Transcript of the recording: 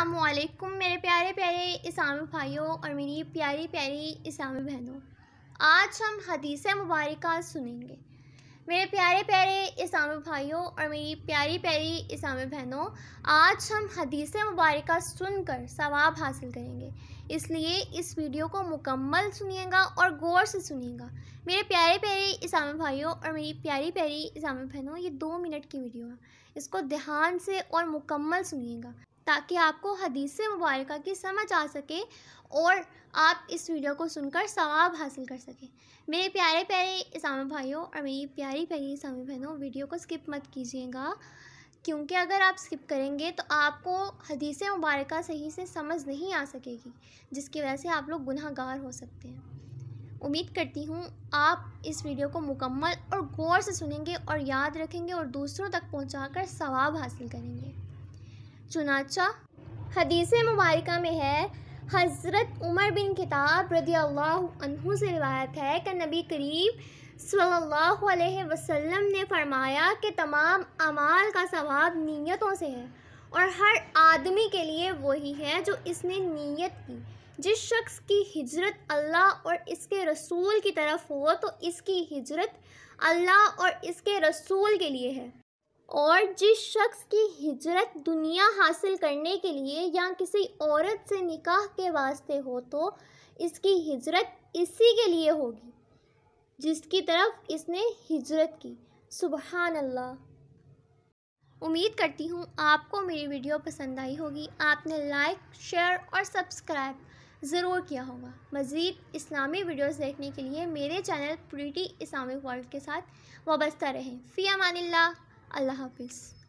अस्सलामुअलैकुम मेरे प्यारे प्यारे इस्लामी भाइयों और मेरी प्यारी प्यारी इस्लामी बहनों। आज हम हदीस मुबारका सुनेंगे। मेरे प्यारे प्यारे इस्लामी भाइयों और मेरी प्यारी प्यारी इस्लामी बहनों, आज हम हदीस मुबारका सुनकर सवाब हासिल करेंगे, इसलिए इस वीडियो को मुकम्मल सुनिएगा और गौर से सुनिएगा। मेरे प्यारे प्यारे इस्लामी भाइयों और मेरी प्यारी प्यारी इस्लामी बहनों, ये 2 मिनट की वीडियो है, इसको ध्यान से और मुकम्मल सुनिएगा ताकि आपको हदीस मुबारका की समझ आ सके और आप इस वीडियो को सुनकर सवाब हासिल कर सकें। मेरे प्यारे प्यारे इस्लामी भाइयों और मेरी प्यारी प्यारी इस्लामी बहनों, वीडियो को स्किप मत कीजिएगा, क्योंकि अगर आप स्किप करेंगे तो आपको हदीस मुबारका सही से समझ नहीं आ सकेगी, जिसकी वजह से आप लोग गुनहगार हो सकते हैं। उम्मीद करती हूँ आप इस वीडियो को मुकम्मल और गौर से सुनेंगे और याद रखेंगे और दूसरों तक पहुँचाकर सवाब हासिल करेंगे। चुनाचा हदीस मुबारका में है, हज़रत उमर बिन खिताब रज़ियल्लाहु अन्हु से रिवायत है कि नबी करीम सल्लल्लाहु अलैहि वसल्लम ने फरमाया कि तमाम अमाल का सवाब नीयतों से है और हर आदमी के लिए वही है जो इसने नीयत की। जिस शख्स की हिजरत अल्लाह और इसके रसूल की तरफ हो तो इसकी हिजरत अल्लाह और इसके रसूल के लिए है, और जिस शख्स की हिजरत दुनिया हासिल करने के लिए या किसी औरत से निकाह के वास्ते हो तो इसकी हिजरत इसी के लिए होगी जिसकी तरफ इसने हिजरत की। सुबहान अल्लाह। उम्मीद करती हूँ आपको मेरी वीडियो पसंद आई होगी। आपने लाइक, शेयर और सब्सक्राइब ज़रूर किया होगा। मज़ीद इस्लामी वीडियोस देखने के लिए मेरे चैनल प्रीटी इस्लामिक वर्ल्ड के साथ वाबस्ता रहें। फ़ी अमानिल्लाह। अल्लाह हाफ़िज़।